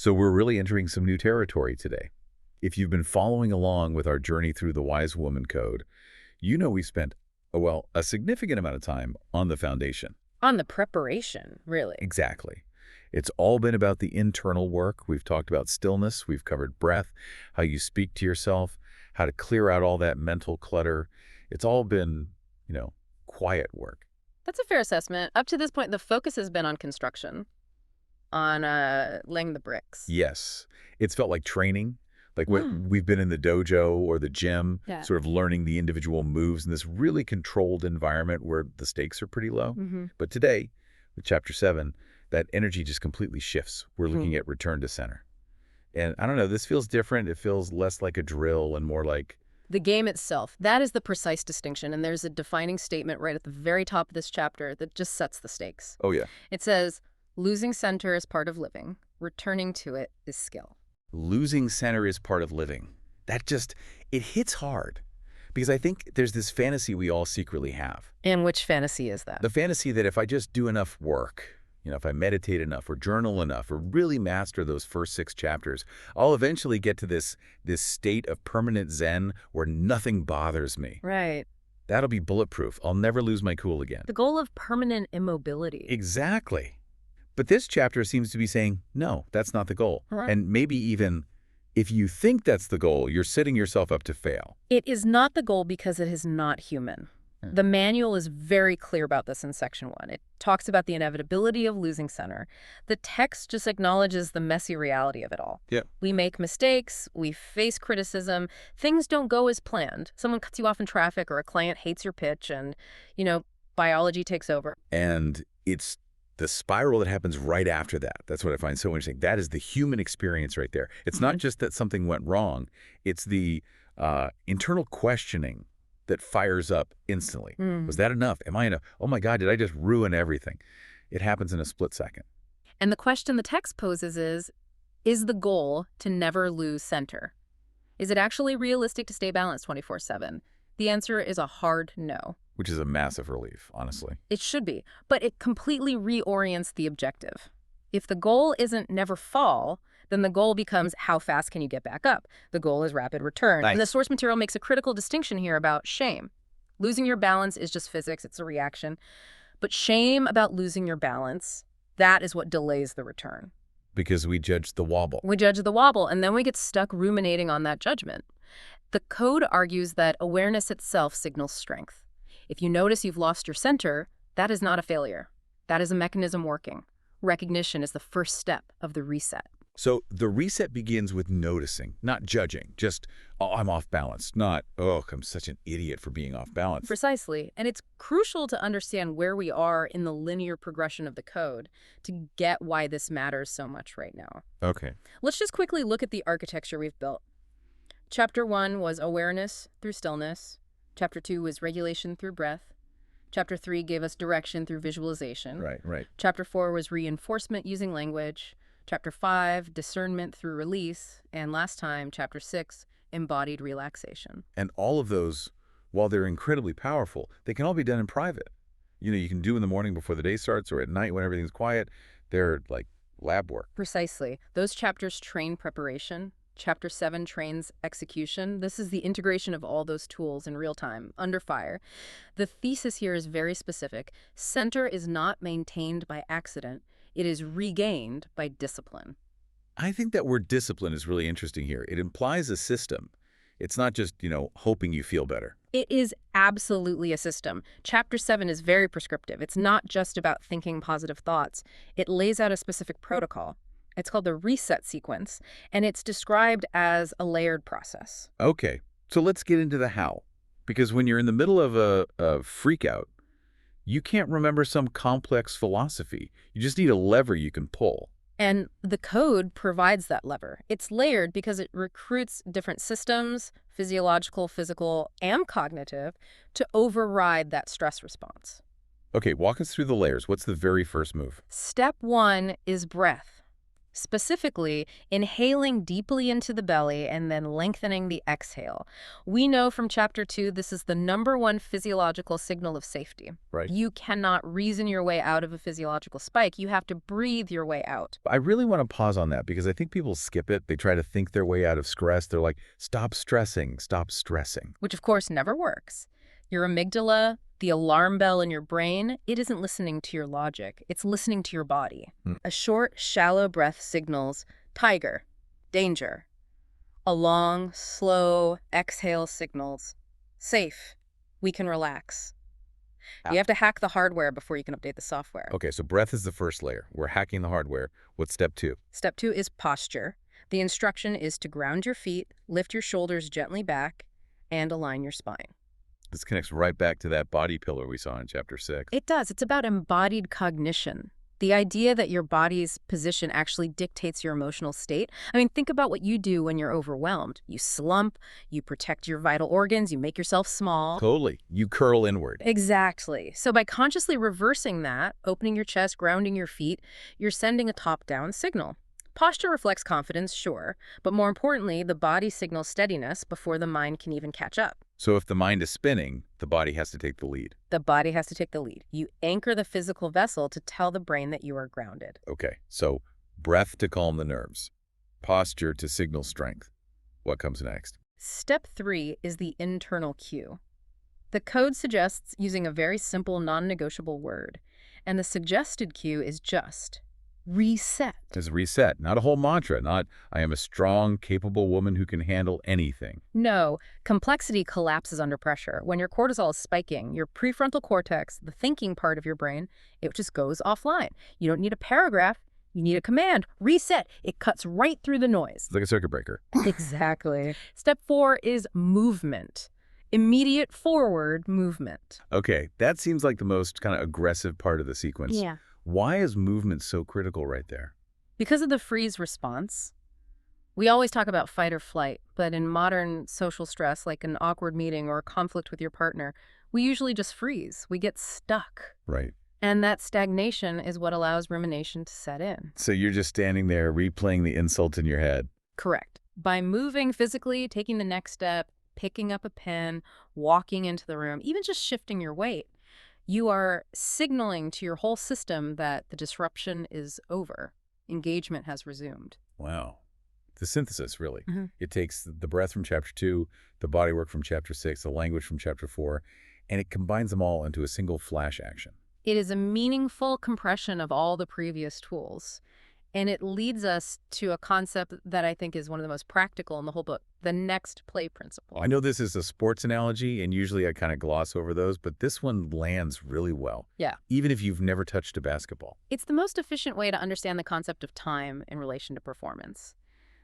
So we're really entering some new territory today. If you've been following along with our journey through the Wise Woman Code, you know we spent, well, a significant amount of time on the foundation. On the preparation, really. Exactly. It's all been about the internal work. We've talked about stillness. We've covered breath, how you speak to yourself, how to clear out all that mental clutter. It's all been, quiet work. That's a fair assessment. Up to this point, the focus has been on construction, on laying the bricks. Yes. It's felt like training, like Mm. we've been in the dojo or the gym, Yeah. sort of learning the individual moves in this really controlled environment where the stakes are pretty low. Mm-hmm. But today, with Chapter 7, that energy just completely shifts. We're looking at return to center. And I don't know, this feels different. It feels less like a drill and more like, The game itself, that is the precise distinction, and there's a defining statement right at the very top of this chapter that just sets the stakes. oh yeah, It says, losing center is part of living, returning to it is skill. losing center is part of living. It hits hard. Because I think there's this fantasy we all secretly have. And which fantasy is that? The fantasy that if I just do enough work, if I meditate enough or journal enough or really master those first 6 chapters, I'll eventually get to this state of permanent zen where nothing bothers me. Right. That'll be bulletproof. I'll never lose my cool again. The goal of permanent immobility. Exactly. But this chapter seems to be saying, no, that's not the goal. Right. And maybe even if you think that's the goal, you're setting yourself up to fail. It is not the goal because it is not human. The manual is very clear about this in Section 1. It talks about the inevitability of losing center. The text just acknowledges the messy reality of it all. Yeah. We make mistakes, we face criticism, things don't go as planned. Someone cuts you off in traffic or a client hates your pitch and, biology takes over. And it's the spiral that happens right after that. That's what I find so interesting. That is the human experience right there. It's not just that something went wrong. It's the internal questioning that fires up instantly. Was that enough? Am I enough? Oh my God, did I just ruin everything? It happens in a split second. And the question the text poses is the goal to never lose center? Is it actually realistic to stay balanced 24/7? The answer is a hard no. Which is a massive relief, honestly. It should be, but it completely reorients the objective. If the goal isn't never fall, then the goal becomes how fast can you get back up? The goal is rapid return. Nice. And the source material makes a critical distinction here about shame. Losing your balance is just physics, it's a reaction. But shame about losing your balance, that is what delays the return. Because we judge the wobble. We judge the wobble, and then we get stuck ruminating on that judgment. The code argues that awareness itself signals strength. If you notice you've lost your center, that is not a failure. That is a mechanism working. Recognition is the first step of the reset. So the reset begins with noticing, not judging. Just, oh, I'm off balance. Not, oh, I'm such an idiot for being off balance. Precisely. And it's crucial to understand where we are in the linear progression of the code to get why this matters so much right now. Okay. Let's just quickly look at the architecture we've built. Chapter 1 was awareness through stillness. Chapter 2 was regulation through breath. Chapter 3 gave us direction through visualization. Right. Chapter 4 was reinforcement using language. Chapter 5, discernment through release. And last time, Chapter 6, embodied relaxation. And all of those, while they're incredibly powerful, they can all be done in private. You can do in the morning before the day starts or at night when everything's quiet. They're like lab work. Precisely. Those chapters train preparation. Chapter 7 trains execution. This is the integration of all those tools in real time, under fire. The thesis here is very specific. Center is not maintained by accident. It is regained by discipline. I think that word discipline is really interesting here. It implies a system. It's not just, hoping you feel better. It is absolutely a system. Chapter 7 is very prescriptive. It's not just about thinking positive thoughts. It lays out a specific protocol. It's called the reset sequence, and it's described as a layered process. Okay, so let's get into the how. Because when you're in the middle of a freak out, you can't remember some complex philosophy. You just need a lever you can pull. And the code provides that lever. It's layered because it recruits different systems, physiological, physical, and cognitive, to override that stress response. Okay, walk us through the layers. What's the very first move? Step 1 is breath. Specifically, inhaling deeply into the belly and then lengthening the exhale. We know from Chapter 2 this is the #1 physiological signal of safety. Right. You cannot reason your way out of a physiological spike. You have to breathe your way out. I really want to pause on that because I think people skip it. They try to think their way out of stress. They're like, stop stressing, stop stressing. Which of course never works. Your amygdala, the alarm bell in your brain, it isn't listening to your logic. It's listening to your body. A short, shallow breath signals tiger, danger. A long, slow exhale signals safe, we can relax. You have to hack the hardware before you can update the software. Okay, so breath is the first layer. We're hacking the hardware. What's step 2? Step 2 is posture. The instruction is to ground your feet, lift your shoulders gently back, and align your spine. This connects right back to that body pillar we saw in Chapter 6. It does. It's about embodied cognition. The idea that your body's position actually dictates your emotional state. I mean, think about what you do when you're overwhelmed. You slump, you protect your vital organs, you make yourself small. Totally. You curl inward. Exactly. So by consciously reversing that, opening your chest, grounding your feet, you're sending a top-down signal. Posture reflects confidence, sure, but more importantly, the body signals steadiness before the mind can even catch up. So if the mind is spinning, the body has to take the lead. The body has to take the lead. You anchor the physical vessel to tell the brain that you are grounded. Okay, so breath to calm the nerves, posture to signal strength. What comes next? Step 3 is the internal cue. The code suggests using a very simple, non-negotiable word, and the suggested cue is just reset. It's reset, not a whole mantra, not I am a strong, capable woman who can handle anything. No, complexity collapses under pressure. When your cortisol is spiking, your prefrontal cortex, the thinking part of your brain, it just goes offline. You don't need a paragraph. You need a command. Reset. It cuts right through the noise. It's like a circuit breaker. Exactly. Step 4 is movement. Immediate forward movement. Okay, that seems like the most kind of aggressive part of the sequence. Yeah. Why is movement so critical right there? Because of the freeze response. We always talk about fight or flight, but in modern social stress, like an awkward meeting or a conflict with your partner, we usually just freeze. We get stuck. Right. And that stagnation is what allows rumination to set in. So you're just standing there replaying the insult in your head. Correct. By moving physically, taking the next step, picking up a pen, walking into the room, even just shifting your weight, you are signaling to your whole system that the disruption is over. Engagement has resumed. Wow. The synthesis, really. Mm-hmm. It takes the breath from Chapter 2, the body work from Chapter 6, the language from Chapter 4, and it combines them all into a single flash action. It is a meaningful compression of all the previous tools. And it leads us to a concept that I think is one of the most practical in the whole book, the next play principle. I know this is a sports analogy, and usually I kind of gloss over those, but this one lands really well. Yeah. Even if you've never touched a basketball. It's the most efficient way to understand the concept of time in relation to performance.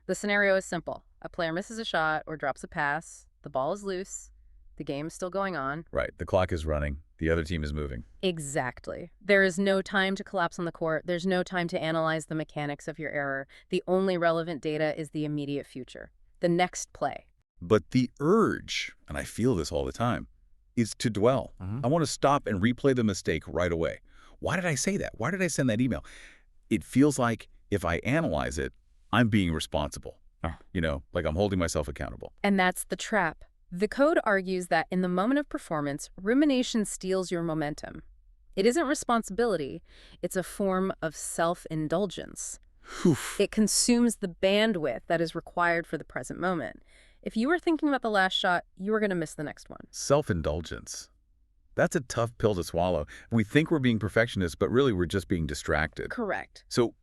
The scenario is simple. A player misses a shot or drops a pass. The ball is loose. The game is still going on. Right. The clock is running. The other team is moving. Exactly. There is no time to collapse on the court. There's no time to analyze the mechanics of your error. The only relevant data is the immediate future, the next play. But the urge, and I feel this all the time, is to dwell. I want to stop and replay the mistake right away. Why did I say that? Why did I send that email? It feels like if I analyze it, I'm being responsible. You know, like I'm holding myself accountable. And that's the trap. The code argues that in the moment of performance, rumination steals your momentum. It isn't responsibility. It's a form of self-indulgence. It consumes the bandwidth that is required for the present moment. If you were thinking about the last shot, you were going to miss the next one. Self-indulgence. That's a tough pill to swallow. We think we're being perfectionists, but really we're just being distracted. Correct. So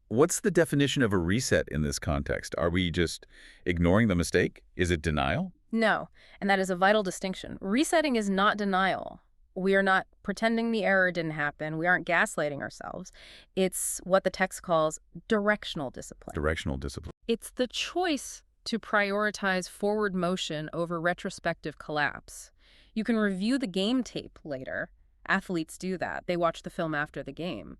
what's the definition of a reset in this context? Are we just ignoring the mistake? Is it denial? No, and that is a vital distinction. Resetting is not denial. We are not pretending the error didn't happen. We aren't gaslighting ourselves. It's what the text calls directional discipline. Directional discipline. It's the choice to prioritize forward motion over retrospective collapse. You can review the game tape later. Athletes do that. They watch the film after the game.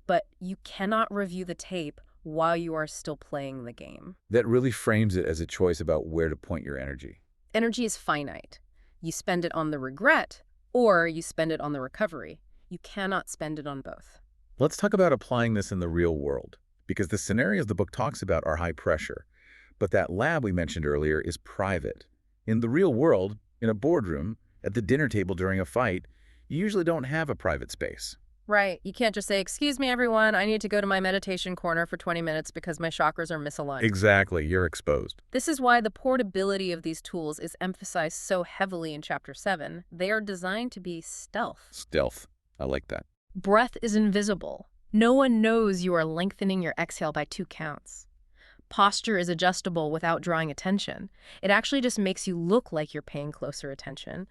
But you cannot review the tape while you are still playing the game. That really frames it as a choice about where to point your energy. Energy is finite. You spend it on the regret, or you spend it on the recovery. You cannot spend it on both. Let's talk about applying this in the real world. because the scenarios the book talks about are high pressure. But that lab we mentioned earlier is private. In the real world, in a boardroom, at the dinner table during a fight, you usually don't have a private space. Right. You can't just say, "Excuse me, everyone, I need to go to my meditation corner for 20 minutes because my chakras are misaligned." Exactly, you're exposed. This is why the portability of these tools is emphasized so heavily in Chapter 7. They are designed to be stealth. Stealth. I like that. Breath is invisible. No one knows you are lengthening your exhale by 2 counts. Posture is adjustable without drawing attention. It actually just makes you look like you're paying closer attention.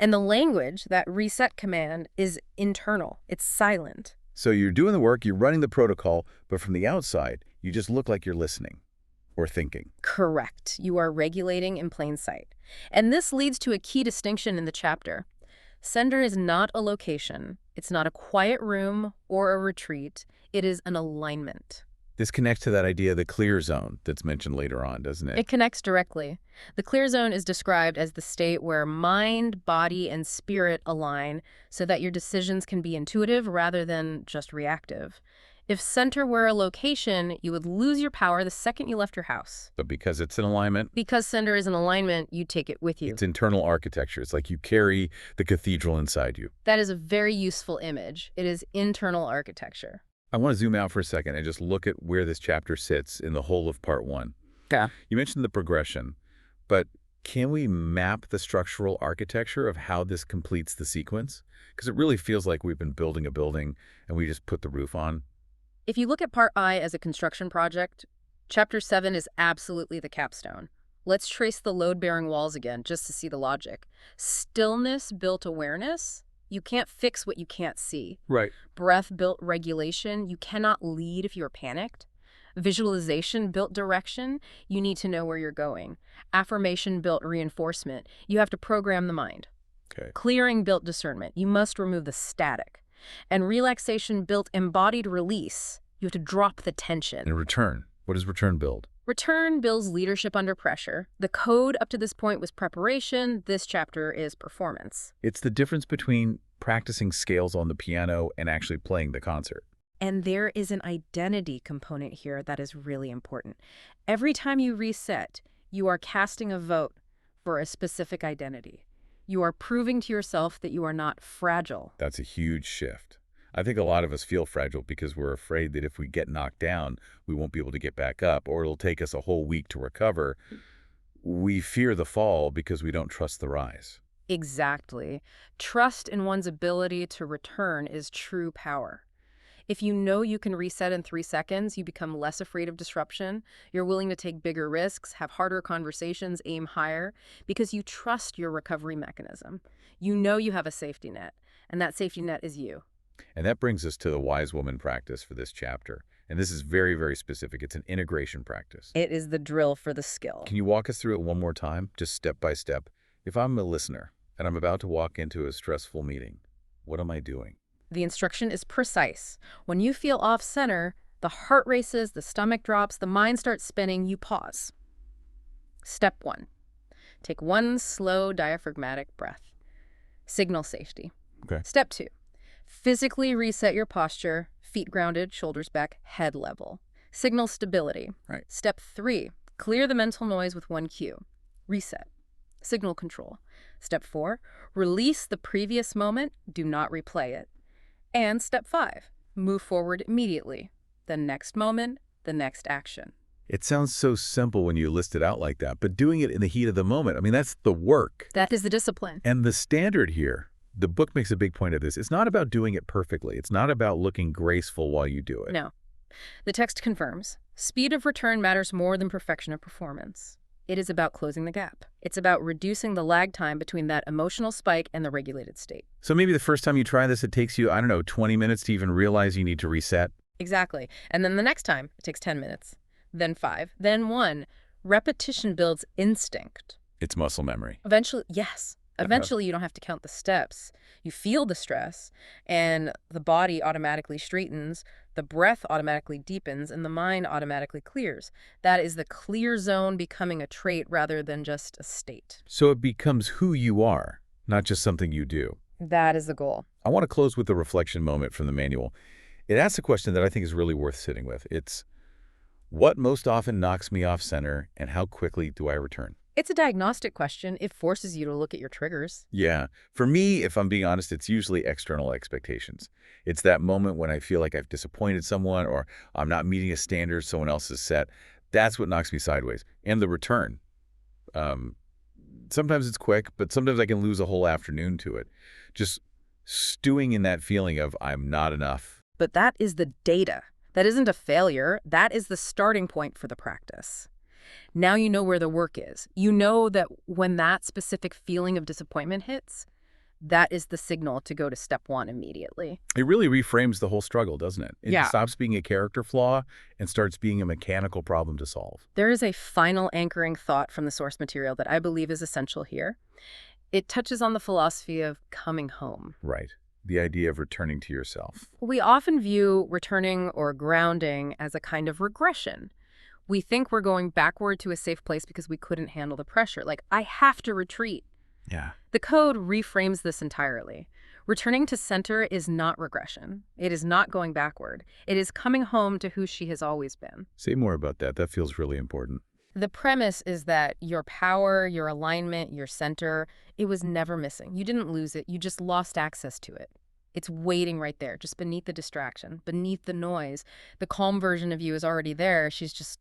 And the language, that reset command, is internal. It's silent. So you're doing the work, you're running the protocol, but from the outside, you just look like you're listening or thinking. Correct. You are regulating in plain sight. And this leads to a key distinction in the chapter. Sender is not a location. It's not a quiet room or a retreat. It is an alignment. This connects to that idea of the clear zone that's mentioned later on, doesn't it? It connects directly. The clear zone is described as the state where mind, body, and spirit align so that your decisions can be intuitive rather than just reactive. If center were a location, you would lose your power the second you left your house. But because it's in alignment, Because center is in alignment, you take it with you. it's internal architecture. It's like you carry the cathedral inside you. That is a very useful image. It is internal architecture. I want to zoom out for a second and just look at where this chapter sits in the whole of part 1. Yeah. You mentioned the progression, but can we map the structural architecture of how this completes the sequence? Because it really feels like we've been building a building and we just put the roof on. If you look at Part I as a construction project, Chapter 7 is absolutely the capstone. Let's trace the load-bearing walls again, just to see the logic. Stillness built awareness. You can't fix what you can't see. Right. Breath built regulation. You cannot lead if you're panicked. Visualization built direction. You need to know where you're going. Affirmation built reinforcement. You have to program the mind. Okay. Clearing built discernment. You must remove the static. And relaxation built embodied release. You have to drop the tension. And return. What does return build? Return builds leadership under pressure. The code up to this point was preparation. This chapter is performance. It's the difference between practicing scales on the piano and actually playing the concert. And there is an identity component here that is really important. Every time you reset, you are casting a vote for a specific identity. You are proving to yourself that you are not fragile. That's a huge shift. I think a lot of us feel fragile because we're afraid that if we get knocked down, we won't be able to get back up, or it'll take us a whole week to recover. We fear the fall because we don't trust the rise. Exactly. Trust in one's ability to return is true power. If you know you can reset in 3 seconds, you become less afraid of disruption. You're willing to take bigger risks, have harder conversations, aim higher, because you trust your recovery mechanism. You know you have a safety net, and that safety net is you. And that brings us to the wise woman practice for this chapter. And this is very, very specific. It's an integration practice. It is the drill for the skill. Can you walk us through it one more time, just step by step? If I'm a listener and I'm about to walk into a stressful meeting, what am I doing? The instruction is precise. When you feel off-center, the heart races, the stomach drops, the mind starts spinning, you pause. Step 1. Take 1 slow diaphragmatic breath. Signal safety. Okay. Step 2. Physically reset your posture, feet grounded, shoulders back, head level. Signal stability. Right. Step 3. Clear the mental noise with 1 cue. Reset. Signal control. Step 4. Release the previous moment. Do not replay it. And step 5, move forward immediately. The next moment, the next action. It sounds so simple when you list it out like that, but doing it in the heat of the moment, I mean, that's the work. That is the discipline. And the standard here, the book makes a big point of this. It's not about doing it perfectly. It's not about looking graceful while you do it. No. The text confirms, speed of return matters more than perfection of performance. It is about closing the gap. It's about reducing the lag time between that emotional spike and the regulated state. So maybe the first time you try this, it takes you, I don't know, 20 minutes to even realize you need to reset. Exactly. And then the next time, it takes 10 minutes. Then 5. Then 1. Repetition builds instinct. It's muscle memory. Eventually, yes. Eventually, you don't have to count the steps. You feel the stress, and the body automatically straightens, the breath automatically deepens, and the mind automatically clears. That is the clear zone becoming a trait rather than just a state. So it becomes who you are, not just something you do. That is the goal. I want to close with the reflection moment from the manual. It asks a question that I think is really worth sitting with. It's, What most often knocks me off center, and how quickly do I return? It's a diagnostic question. It forces you to look at your triggers. Yeah. For me, if I'm being honest, it's usually external expectations. It's that moment when I feel like I've disappointed someone or I'm not meeting a standard someone else has set. That's what knocks me sideways. And the return. Um, Sometimes it's quick, but sometimes I can lose a whole afternoon to it. Just stewing in that feeling of I'm not enough. But that is the data. That isn't a failure. That is the starting point for the practice. Now you know where the work is. You know that when that specific feeling of disappointment hits, that is the signal to go to step one immediately. It really reframes the whole struggle, doesn't it? It Yeah. stops being a character flaw and starts being a mechanical problem to solve. There is a final anchoring thought from the source material that I believe is essential here. It touches on the philosophy of coming home. Right. The idea of returning to yourself. We often view returning or grounding as a kind of regression. We think we're going backward to a safe place because we couldn't handle the pressure. Like, I have to retreat. Yeah. The code reframes this entirely. Returning to center is not regression. It is not going backward. It is coming home to who she has always been. Say more about that. That feels really important. The premise is that your power, your alignment, your center, it was never missing. You didn't lose it. You just lost access to it. It's waiting right there, just beneath the distraction, beneath the noise. The calm version of you is already there. She's just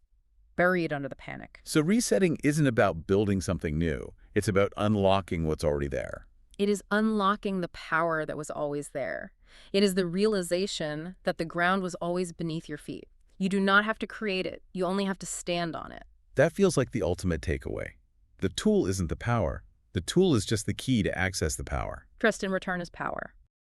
buried under the panic. So resetting isn't about building something new. It's about unlocking what's already there. It is unlocking the power that was always there. It is the realization that the ground was always beneath your feet. You do not have to create it. You only have to stand on it. That feels like the ultimate takeaway. The tool isn't the power. The tool is just the key to access the power. Trust in return is power.